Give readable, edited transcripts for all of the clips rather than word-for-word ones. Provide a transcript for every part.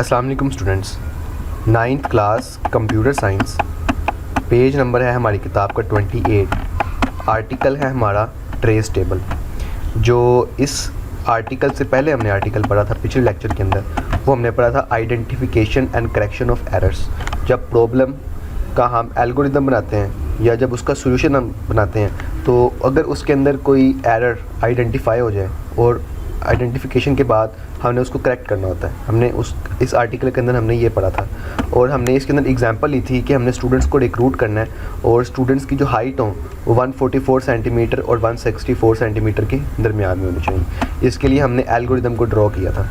अस्सलाम वालेकुम students. 9th class computer science, page number है हमारी किताब का 28। आर्टिकल है हमारा ट्रेस टेबल। जो इस आर्टिकल से पहले हमने आर्टिकल पढ़ा था पिछले लेक्चर के अंदर, वो हमने पढ़ा था identification and correction of errors. जब प्रॉब्लम का हम एल्गोरिदम बनाते हैं या जब उसका सोल्यूशन हम बनाते हैं, तो अगर उसके अंदर कोई एरर आइडेंटिफाई हो जाए और आइडेंटिफिकेशन के बाद हमने उसको करेक्ट करना होता है। हमने इस आर्टिकल के अंदर हमने ये पढ़ा था और हमने इसके अंदर एग्जांपल ली थी कि हमने स्टूडेंट्स को रिक्रूट करना है और स्टूडेंट्स की जो हाइट हो वो 144 सेंटीमीटर और 164 सेंटीमीटर के दरमियान में होनी चाहिए। इसके लिए हमने एल्गोरिदम को ड्रॉ किया था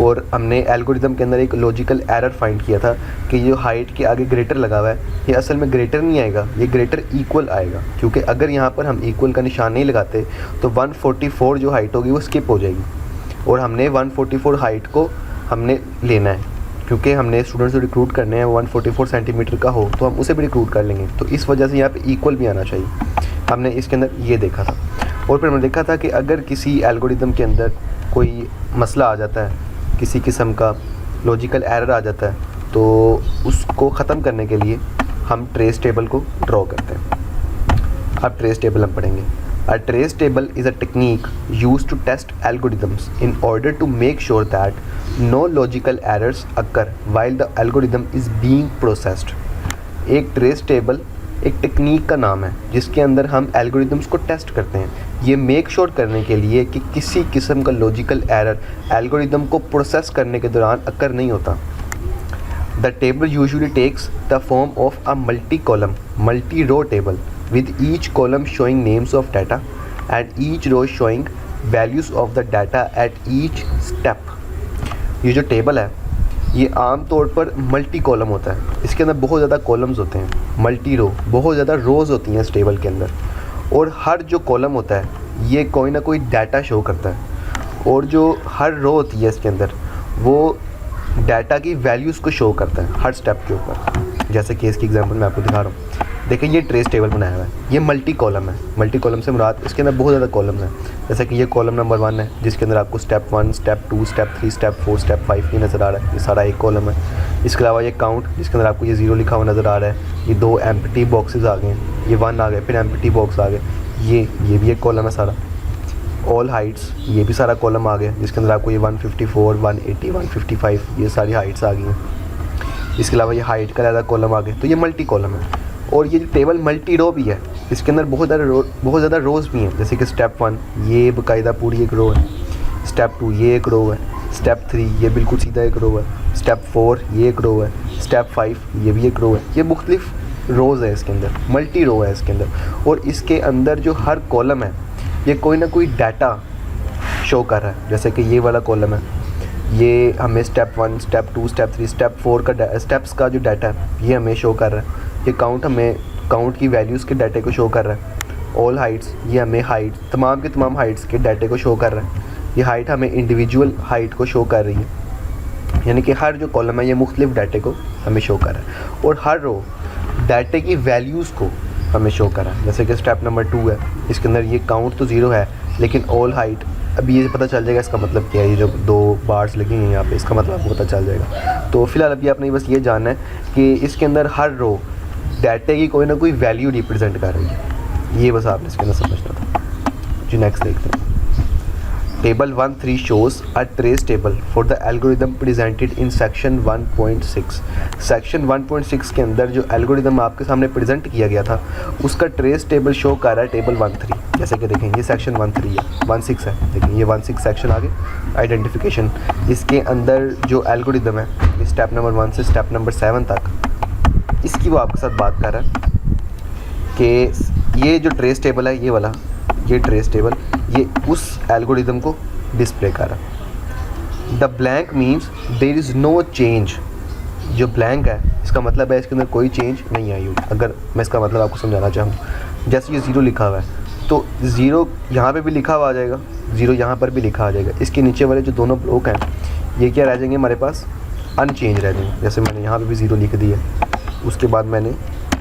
और हमने एल्गोरिदम के अंदर एक लॉजिकल एरर फाइंड किया था कि ये जो हाइट के आगे ग्रेटर लगा हुआ है, ये असल में ग्रेटर नहीं आएगा, ये ग्रेटर इक्वल आएगा, क्योंकि अगर यहाँ पर हम इक्वल का निशान नहीं लगाते तो 144 जो हाइट होगी वो स्किप हो जाएगी और हमने 144 हाइट को हमने लेना है, क्योंकि हमने स्टूडेंट्स को रिक्रूट करने हैं 144 सेंटीमीटर का हो तो हम उसे भी रिक्रूट कर लेंगे। तो इस वजह से यहाँ पे इक्वल भी आना चाहिए। हमने इसके अंदर ये देखा था और फिर हमने देखा था कि अगर किसी एल्गोरिदम के अंदर कोई मसला आ जाता है, किसी किस्म का लॉजिकल एरर आ जाता है, तो उसको ख़त्म करने के लिए हम ट्रेस टेबल को ड्रॉ करते हैं। अब ट्रेस टेबल हम पढ़ेंगे। A trace table is a technique used to test algorithms in order to make sure that no logical errors occur while the algorithm is being processed. एक trace table एक technique का नाम है जिसके अंदर हम एल्गोरिदम्स को टेस्ट करते हैं, ये मेक श्योर करने के लिए कि किसी किस्म का लॉजिकल एरर एल्गोरिदम को प्रोसेस करने के दौरान अकर नहीं होता। The table usually takes the form of a multi-column, multi-row table with each column showing names of data and each row showing values of the data at each step. ये जो table है ये आम तौर पर मल्टी कॉलम होता है, इसके अंदर बहुत ज़्यादा कॉलम्स होते हैं, मल्टी रो, बहुत ज़्यादा रोज़ होती हैं इस टेबल के अंदर, और हर जो कॉलम होता है ये कोई ना कोई डाटा शो करता है और जो हर रो होती है इसके अंदर वो डाटा की वैल्यूज़ को शो करता है हर स्टेप के ऊपर। जैसे कि इसकी एग्जांपल मैं आपको दिखा रहा हूँ। देखिए ये ट्रेस टेबल बनाया हुआ है, ये मल्टी कॉलम है। मल्टी कॉलम से मुराद इसके अंदर बहुत ज़्यादा कॉलम है। जैसे कि ये कॉलम नंबर 1 है जिसके अंदर आपको step 1, step 2, step 3, step 4, step 5 ये नज़र आ रहा है, ये सारा एक कॉलम है। इसके अलावा ये काउंट जिसके अंदर आपको ये 0 लिखा हुआ नज़र आ रहा है, ये 2 एम्प्टी बॉक्सेस आ गए, ये 1 आ गए, फिर एम्प्टी बॉक्स आ गए, ये भी एक कॉलम है सारा। ऑल हाइट्स ये भी सारा कॉलम आ गया जिसके अंदर आपको ये 154, 180, 155 ये सारी हाइट्स आ गई हैं। इसके अलावा ये हाइट का ज़्यादा कॉलम आ गए, तो ये मल्टी कॉलम है। और ये टेबल मल्टी रो भी है, इसके अंदर बहुत ज़्यादा रोज़ भी हैं। जैसे कि स्टेप 1 ये बाकायदा पूरी एक रो है, स्टेप 2 ये एक रो है, स्टेप 3 ये बिल्कुल सीधा एक रो है, स्टेप 4 ये एक रो है, स्टेप 5 ये भी एक रो है। ये मुख्तलिफ रोज़ है इसके अंदर, मल्टी रो है इसके अंदर। और इसके अंदर जो हर कॉलम है ये कोई ना कोई डाटा शो कर रहा है। जैसे कि ये वाला कॉलम है, ये हमें स्टेप 1, स्टेप 2, स्टेप 3, स्टेप 4 का स्टेप्स का जो डाटा है ये हमें शो कर रहा है। ये काउंट हमें काउंट की वैल्यूज़ के डाटे को शो कर रहा है। ऑल हाइट्स ये हमें हाइट तमाम के तमाम हाइट्स के डाटे को शो कर रहा है। ये हाइट हमें इंडिविजुअल हाइट को शो कर रही है, यानी कि हर जो कॉलम है ये मुख्तलिफ डाटे को हमें शो कर रहा है और हर रो डाटे की वैल्यूज़ को हमें शो कर रहा है। जैसे कि स्टेप नंबर 2 है, इसके अंदर ये काउंट तो 0 है लेकिन ऑल हाइट, अभी ये पता चल जाएगा इसका मतलब क्या है। ये जो 2 बार्स लगी हैं यहाँ पे इसका मतलब आपको पता चल जाएगा। तो फिलहाल अभी आपने बस ये जानना है कि इसके अंदर हर रो डाटे की कोई ना कोई वैल्यू रिप्रेजेंट कर रही है, ये बस आपने इसके अंदर समझना था। जी नेक्स्ट देखते हैं। Table 1.3 shows a trace table for the algorithm presented in section 1.6। Section 1.6 के अंदर जो एल्गोरिदम आपके सामने प्रेजेंट किया गया था उसका ट्रेस टेबल शो कर रहा है टेबल 1.3। जैसे कि देखें ये सेक्शन 1.3 है, 1.6 है, देखिए ये 1.6 सेक्शन आगे आइडेंटिफिकेशन। इसके अंदर जो एल्गोरिदम है स्टेप नंबर 1 से स्टेप नंबर 7 तक, इसकी वो आपके साथ बात कर रहा है कि ये जो ट्रेस टेबल है ये वाला, ये ट्रेस टेबल ये उस एल्गोरिदम को डिस्प्ले कर रहा है। The blank means there is no change. जो ब्लैंक है इसका मतलब है इसके अंदर कोई चेंज नहीं आई होगी। अगर मैं इसका मतलब आपको समझाना चाहूँ, जैसे ये 0 लिखा हुआ है तो 0 यहाँ पे भी लिखा हुआ आ जाएगा, 0 यहाँ पर भी लिखा आ जाएगा। इसके नीचे वाले जो दोनों ब्लॉक हैं ये क्या रह जाएंगे हमारे पास, अनचेंज रह जाएंगे। जैसे मैंने यहाँ पे भी 0 लिख दिया, उसके बाद मैंने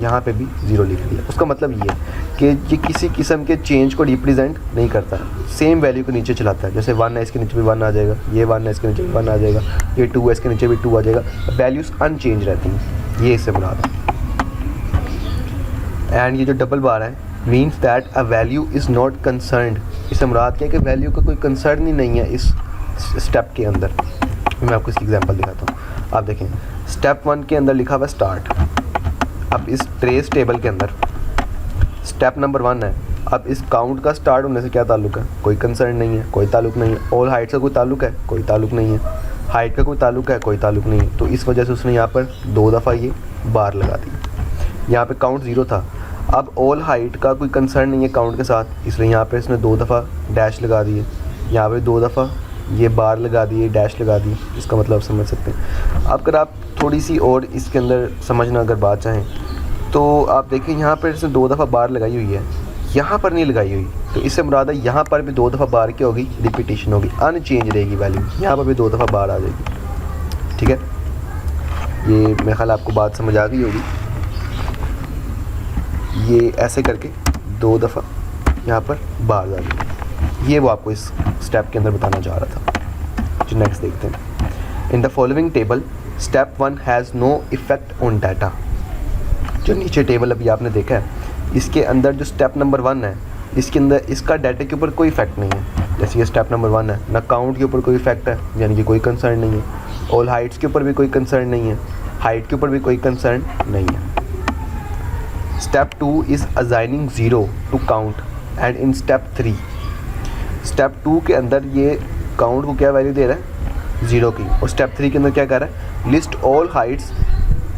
यहाँ पे भी 0 लिख दिया। उसका मतलब ये कि ये किसी किस्म के चेंज को रिप्रेजेंट नहीं करता, सेम वैल्यू को नीचे चलाता है। जैसे 1 है इसके नीचे भी 1 आ जाएगा, ये 1 है इसके नीचे भी 1 आ जाएगा, ये 2 है इसके नीचे भी 2 आ जाएगा, वैल्यूज़ अनचेंज रहती हैं, ये इससे मुराद है। एंड ये जो डबल बार है means that a value is not concerned, इससे मुराद क्या है कि वैल्यू का कोई कंसर्न ही नहीं है इस स्टेप के अंदर। मैं आपको इसकी एग्जांपल दिखाता हूँ। आप देखें स्टेप 1 के अंदर लिखा हुआ स्टार्ट। अब इस ट्रेस टेबल के अंदर स्टेप नंबर 1 है। अब इस काउंट का स्टार्ट होने से क्या ताल्लुक है? कोई कंसर्न नहीं है, कोई ताल्लुक नहीं है। ऑल हाइट्स का कोई ताल्लुक है? कोई ताल्लुक नहीं है। हाइट का कोई ताल्लुक है? कोई ताल्लुक नहीं है। तो इस वजह से उसने यहाँ पर 2 दफ़ा ये बार लगा दी। यहाँ पे काउंट 0 था। अब ऑल हाइट का कोई कंसर्न नहीं है काउंट के साथ, इसलिए यहाँ पे इसने 2 दफ़ा डैश लगा दिए। यहाँ पे 2 दफ़ा ये बार लगा दिए, डैश लगा दी। इसका मतलब आप समझ सकते हैं। अब अगर आप थोड़ी सी और इसके अंदर समझना अगर बात चाहें तो आप देखिए यहाँ पर इसने 2 दफ़ा बार लगाई हुई है, यहाँ पर नहीं लगाई हुई। तो इससे मुराद है यहाँ पर भी 2 दफ़ा बार क्या होगी? रिपीटेशन होगी, अनचेंज रहेगी वैल्यू। यहाँ पर भी 2 दफ़ा बार आ जाएगी। ठीक है, ये मेरे ख्याल आपको बात समझ आ गई होगी। ये ऐसे करके 2 दफ़ा यहाँ पर बार आ गई। ये वो आपको इस स्टेप के अंदर बताना चाह रहा था। जो नेक्स्ट देखते हैं। In the following table step 1 has no effect on data. जो नीचे टेबल अभी आपने देखा है, इसके अंदर जो स्टेप नंबर 1 है, इसके अंदर इसका डाटा के ऊपर कोई इफेक्ट नहीं है। जैसे ये स्टेप नंबर 1 है, ना काउंट के ऊपर कोई इफेक्ट है, यानी कि कोई कंसर्न नहीं है। ऑल हाइट्स के ऊपर भी कोई कंसर्न नहीं है, हाइट के ऊपर भी कोई कंसर्न नहीं है। Step 2 is assigning 0 to count and in step 3। Step 2 के अंदर ये काउंट को क्या वैल्यू दे रहा है? 0 की। और स्टेप 3 के अंदर क्या कर रहा है? List all Heights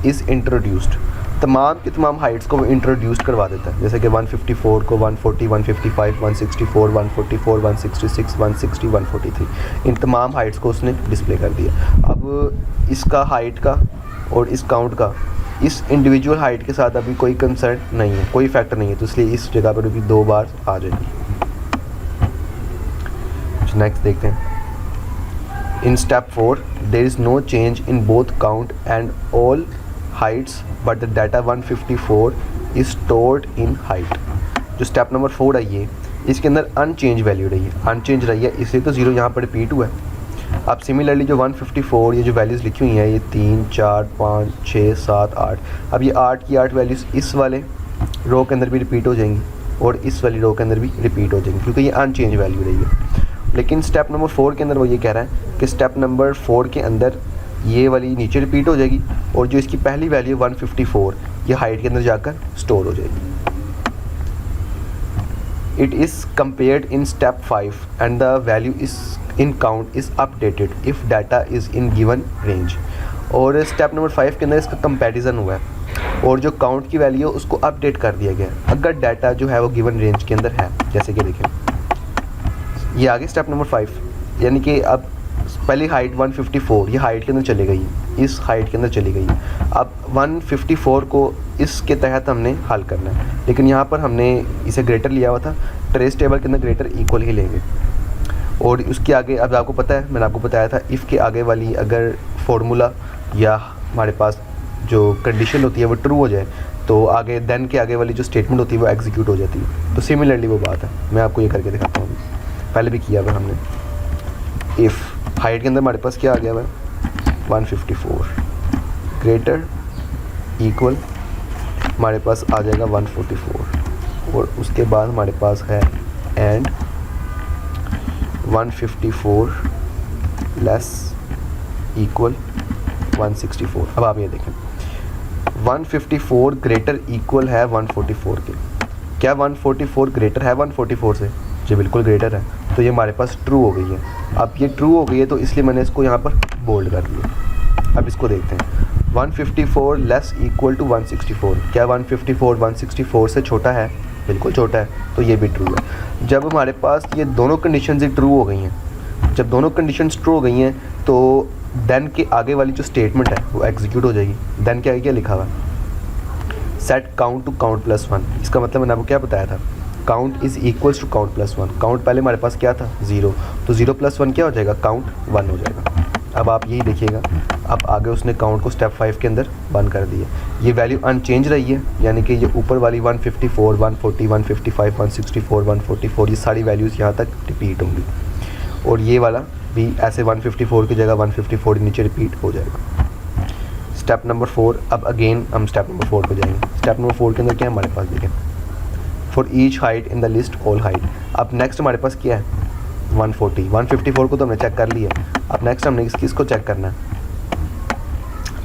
is introduced. तमाम की तमाम हाइट्स को वो इंट्रोड्यूस करवा देता है। जैसे कि 154 को 140, 155, 164, 144, 166, 160, 143, इन तमाम हाइट्स को उसने डिस्प्ले कर दिया। अब इसका हाइट का और इस काउंट का इस इंडिविजुअल हाइट के साथ अभी कोई कंसर्न नहीं है, कोई फैक्टर नहीं है, तो इसलिए इस जगह पर भी 2 बार आ जाएगी। नेक्स्ट देखते हैं। In step 4 there is no change in both count and all heights but the data 154 is stored in height. जो स्टेप नंबर 4 है ये, इसके अंदर अनचेंज वैल्यू रही है, अनचेंज रही है, इसलिए तो 0 यहाँ पर रिपीट हुआ है। अब सिमिलरली जो 154 ये जो वैल्यूज़ लिखी हुई हैं, ये 3, 4, 5, 6, 7, 8, अब ये 8 की 8 वैल्यूज़ इस वाले रो के अंदर भी रिपीट हो जाएंगी और इस वाली रो के अंदर भी रिपीट हो जाएंगी, क्योंकि ये अनचेंज वैल्यू रही है। लेकिन स्टेप नंबर 4 के अंदर वो ये कह रहा है कि स्टेप नंबर 4 के अंदर ये वाली नीचे रिपीट हो जाएगी और जो इसकी पहली वैल्यू 154 ये हाइट के अंदर जाकर स्टोर हो जाएगी। It is compared in step 5 and the value is in count is updated if data is in given range. और स्टेप नंबर 5 के अंदर इसका कंपैरिजन हुआ है और जो काउंट की वैल्यू है उसको अपडेट कर दिया गया है अगर डाटा जो है वो गिवन रेंज के अंदर है। जैसे कि देखें ये आगे स्टेप नंबर 5, यानी कि अब पहली हाइट 154 ये हाइट के अंदर चली गई, इस हाइट के अंदर चली गई। अब 154 को इसके तहत हमने हल करना है, लेकिन यहाँ पर हमने इसे ग्रेटर लिया हुआ था, ट्रेस टेबल के अंदर ग्रेटर इक्वल ही लेंगे। और उसके आगे अब आपको पता है, मैंने आपको बताया था इफ़ के आगे वाली अगर फार्मूला या हमारे पास जो कंडीशन होती है वो ट्रू हो जाए तो आगे देन के आगे वाली जो स्टेटमेंट होती है वो एग्जीक्यूट हो जाती है। तो सिमिलरली वो बात है, मैं आपको ये करके दिखाता हूँ। पहले भी किया हुआ हमने। इफ़ हाइट के अंदर हमारे पास क्या आ गया हुआ है 154 ग्रेटर इक्वल हमारे पास आ जाएगा 144 और उसके बाद हमारे पास है एंड 154 लेस इक्वल 164। अब आप ये देखें 154 ग्रेटर इक्वल है 144 के। क्या 144 ग्रेटर है 144 से? जी बिल्कुल ग्रेटर है, तो ये हमारे पास ट्रू हो गई है। अब ये ट्रू हो गई है तो इसलिए मैंने इसको यहाँ पर बोल्ड कर दिया। अब इसको देखते हैं 154 लेस इक्वल टू 164। क्या 154 164 से छोटा है? बिल्कुल छोटा है, तो ये भी ट्रू है। जब हमारे पास ये दोनों कंडीशंस ही ट्रू हो गई हैं, जब दोनों कंडीशंस ट्रू हो गई हैं तो देन के आगे वाली जो स्टेटमेंट है वो एग्जीक्यूट हो जाएगी। देन के आगे क्या लिखा हुआ है? Set count to count plus 1। इसका मतलब मैंने आपको क्या बताया था? Count is equals to count plus 1। Count पहले हमारे पास क्या था? 0, तो 0 प्लस 1 क्या हो जाएगा? काउंट 1 हो जाएगा। अब आप यही देखिएगा, अब आगे उसने काउंट को स्टेप 5 के अंदर बंद कर दिया। ये वैल्यू अनचेंज रही है, यानी कि ये ऊपर वाली 154, 140, 155, 164, 144 ये सारी वैल्यूज़ यहाँ तक रिपीट होंगी, और ये वाला भी ऐसे 154 की जगह 154 नीचे रिपीट हो जाएगा। स्टेप नंबर 4, अब अगेन हम स्टेप नंबर 4 पे जाएंगे। स्टेप नंबर 4 के अंदर क्या है हमारे पास, देखें, for each height in the list all height. अब नेक्स्ट हमारे पास क्या है 140, 154 को तो हमने चेक कर लिया, अब नेक्स्ट हमने किसको चेक करना है,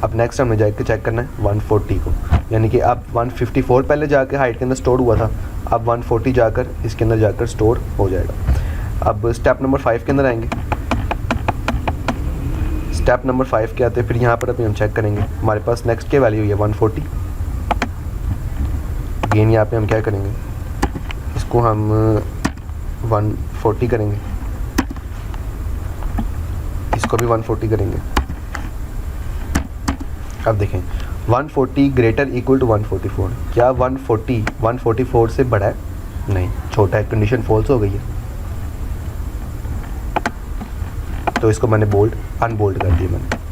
अब नेक्स्ट हमने जाके चेक करना है 140 को, यानी कि अब 154 पहले जाके हाइट के अंदर स्टोर हुआ था, अब 140 जाकर इसके अंदर जाकर स्टोर हो जाएगा। अब स्टेप नंबर 5 के अंदर आएंगे। स्टेप नंबर 5 के आते हैं, फिर यहाँ पर अभी हम चेक करेंगे हमारे पास नेक्स्ट की वैल्यू है 140। अगेन यहाँ पे हम क्या करेंगे, इसको हम 140 करेंगे, इसको भी 140 करेंगे। अब देखें 140 ग्रेटर इक्वल टू 144, क्या 140 144 से बड़ा है, नहीं, छोटा है, कंडीशन फॉल्स हो गई है, तो इसको मैंने बोल्ड अनबोल्ड कर दिया मैंने।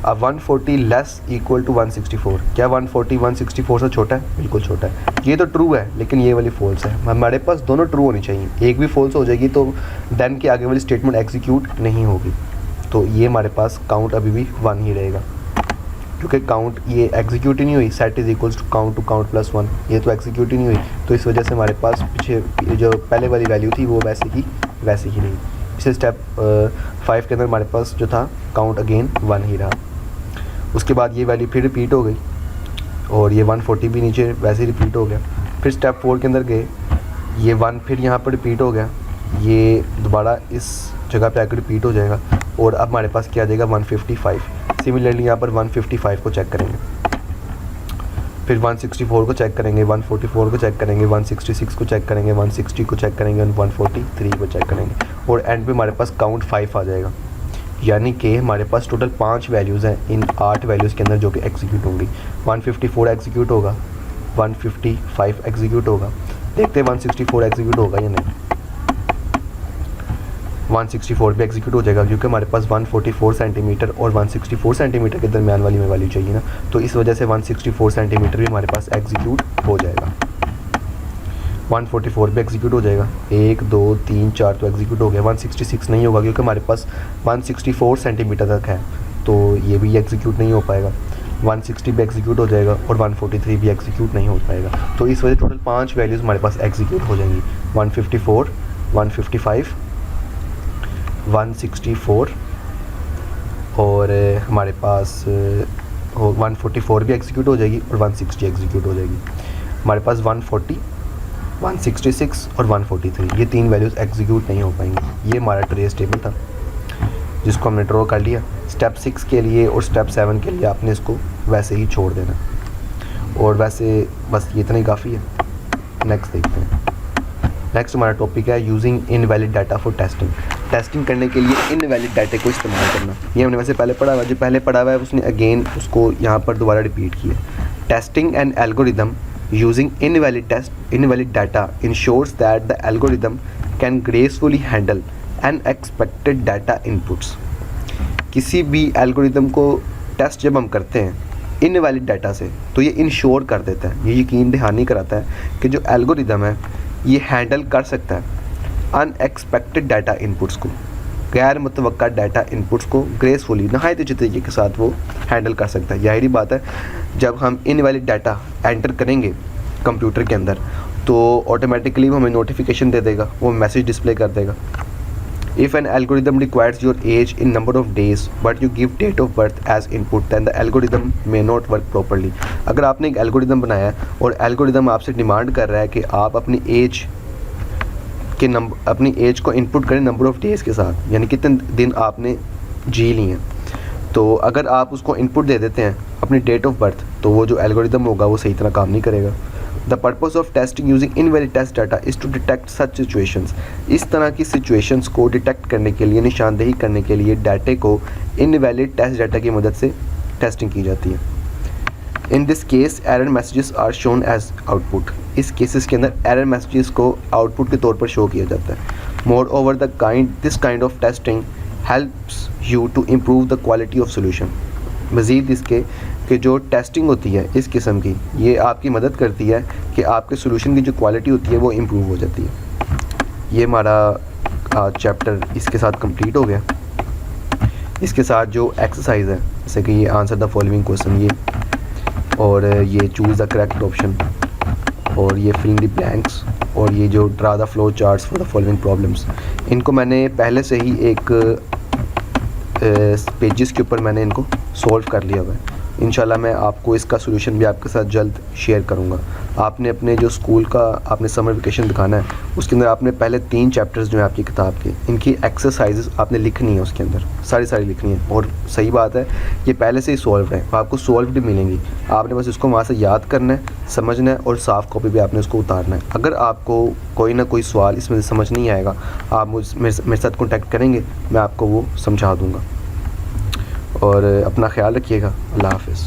अब 140 लेस इक्वल टू 164, क्या 140 164 से छोटा है, बिल्कुल छोटा है, ये तो ट्रू है लेकिन ये वाली फॉल्स है। हमारे पास दोनों ट्रू होनी चाहिए, एक भी फॉल्स हो जाएगी तो देन की आगे वाली स्टेटमेंट एग्जीक्यूट नहीं होगी, तो ये हमारे पास काउंट अभी भी 1 ही रहेगा, क्योंकि काउंट ये एग्जीक्यूट ही नहीं हुई, set is equals to count plus 1, ये तो एग्जीक्यूट ही नहीं हुई, तो इस वजह से हमारे पास पीछे जो पहले वाली वैल्यू थी वो वैसे ही नहीं। इसे स्टेप 5 के अंदर हमारे पास जो था काउंट अगेन 1 ही रहा। उसके बाद ये वैल्यू फिर रिपीट हो गई और ये 140 भी नीचे वैसे ही रिपीट हो गया। फिर स्टेप 4 के अंदर गए, ये 1 फिर यहाँ पर रिपीट हो गया, ये दोबारा इस जगह पे आकर रिपीट हो जाएगा, और अब हमारे पास क्या आ जाएगा 155। सिमिलरली यहाँ पर 155 को चेक करेंगे, फिर 164 को चेक करेंगे, 144 को चेक करेंगे, 166 को चेक करेंगे, 160 को चेक करेंगे, 143 को चेक करेंगे, और एंड पे हमारे पास काउंट 5 आ जाएगा। यानी कि हमारे पास टोटल 5 वैल्यूज़ हैं इन 8 वैल्यूज़ के अंदर जो कि एग्जीक्यूट होंगी। 154 एग्जीक्यूट होगा, 155 एग्जीक्यूट होगा, देखते हैं 164 एग्जीक्यूट होगा या नहीं। 164 भी एग्जीक्यूट हो जाएगा, क्योंकि हमारे पास 144 सेंटीमीटर और 164 सेंटीमीटर के दरमियान वाली में वैल्यू चाहिए ना, तो इस वजह से 164 सेंटीमीटर भी हमारे पास एग्जीक्यूट हो जाएगा। 144 भी एग्जीक्यूट हो जाएगा, 1 2 3 4 तो एग्जीक्यूट हो गया। 166 नहीं होगा क्योंकि हमारे पास 164 सेंटीमीटर तक है, तो ये भी एग्जीक्यूट नहीं हो पाएगा। 160 भी एग्जीक्यूट हो जाएगा और 143 भी एग्जीक्यूट नहीं हो पाएगा, तो इस वजह से टोटल 5 वैल्यूज़ हमारे पास एग्जीक्यूट हो जाएंगी। 154, 155, 164 और हमारे पास 144 भी एग्जीक्यूट हो जाएगी और 160 एग्जीक्यूट हो जाएगी। हमारे पास 140, 166 और 143 ये 3 वैल्यूज़ एग्जीक्यूट नहीं हो पाएंगी। ये हमारा ट्रेस टेबल था जिसको हमने ड्रॉ कर लिया। स्टेप 6 के लिए और स्टेप 7 के लिए आपने इसको वैसे ही छोड़ देना, और वैसे बस ये इतना ही काफ़ी है। नेक्स्ट देखते हैं। नेक्स्ट हमारा टॉपिक है using invalid data for testing. Testing करने के लिए इनवैलिड डाटा को इस्तेमाल करना, ये हमने वैसे पहले पढ़ा हुआ, जो पहले पढ़ा हुआ है उसने अगेन उसको यहाँ पर दोबारा रिपीट किया। Testing N algorithm using invalid data ensures that the algorithm can gracefully handle unexpected data inputs। किसी भी एल्गोरिदम को टेस्ट जब हम करते हैं इनवैलिड डाटा से, तो ये इंश्योर कर देता है, ये यकीन दहानी कराता है कि जो एल्गोरिदम है ये हैंडल कर सकता है अनएक्सपेक्टेड डाटा इनपुट्स को, गैर मुतवक्का डाटा इनपुट्स को ग्रेसफुली नहायत अच्छे तरीके के साथ वो हैंडल कर सकता है। जाहिर बात है जब हम इनवैलिड डाटा एंटर करेंगे कंप्यूटर के अंदर तो ऑटोमेटिकली वो हमें नोटिफिकेशन दे देगा, वो मैसेज डिस्प्ले कर देगा। If an algorithm requires your age in number of days but you give date of birth as input than the algorithm may not work properly. अगर आपने एक एल्गोरिदम बनाया है और एल्गोरिदम आपसे डिमांड कर रहा है कि आप अपनी एज को इनपुट करें नंबर ऑफ डेज़ के साथ, यानी कितने दिन आपने जी लिए हैं, तो अगर आप उसको इनपुट दे देते हैं अपनी डेट ऑफ बर्थ, तो वो जो एल्गोरिदम होगा वो सही तरह काम नहीं करेगा। The purpose of testing using invalid test data is to detect such situations. इस तरह की सिचुएशंस को डिटेक्ट करने के लिए, निशानदेही करने के लिए डाटे को इनवैलिड टेस्ट डाटा की मदद से टेस्टिंग की जाती है। In this case error messages are shown as output. इस केसेस के अंदर एरर मैसेजेस को आउटपुट के तौर पर शो किया जाता है। Moreover this kind of testing helps you to improve the quality of solution. मज़ीद इसके कि जो टेस्टिंग होती है इस किस्म की, ये आपकी मदद करती है कि आपके सोल्यूशन की जो क्वालिटी होती है वो इम्प्रूव हो जाती है। ये हमारा चैप्टर इसके साथ कंप्लीट हो गया। इसके साथ जो एक्सरसाइज है, जैसे कि ये आंसर द फॉलोइंग क्वेश्चन, ये और ये चूज़ द करेक्ट ऑप्शन, और ये फिल द ब्लैंक्स, और ये जो draw the flow charts for the following problems, इनको मैंने पहले से ही एक पेजेस के ऊपर मैंने इनको सॉल्व कर लिया हुआ है। इंशाल्लाह मैं आपको इसका सोल्यूशन भी आपके साथ जल्द शेयर करूँगा। आपने अपने जो स्कूल का आपने समर वेकेशन दिखाना है, उसके अंदर आपने पहले 3 चैप्टर्स जो हैं आपकी किताब के, इनकी एक्सरसाइजेस आपने लिखनी है, उसके अंदर सारी लिखनी है। और सही बात है, ये पहले से ही सॉल्व है, आपको सॉल्व भी मिलेंगी। आपने बस इसको वहाँ से याद करना है, समझना है, और सॉफ्ट कॉपी भी आपने उसको उतारना है। अगर आपको कोई ना कोई सवाल इसमें से समझ नहीं आएगा, आप मेरे साथ कॉन्टैक्ट करेंगे, मैं आपको वो समझा दूँगा। और अपना ख्याल रखिएगा। अल्लाह हाफ़िज़।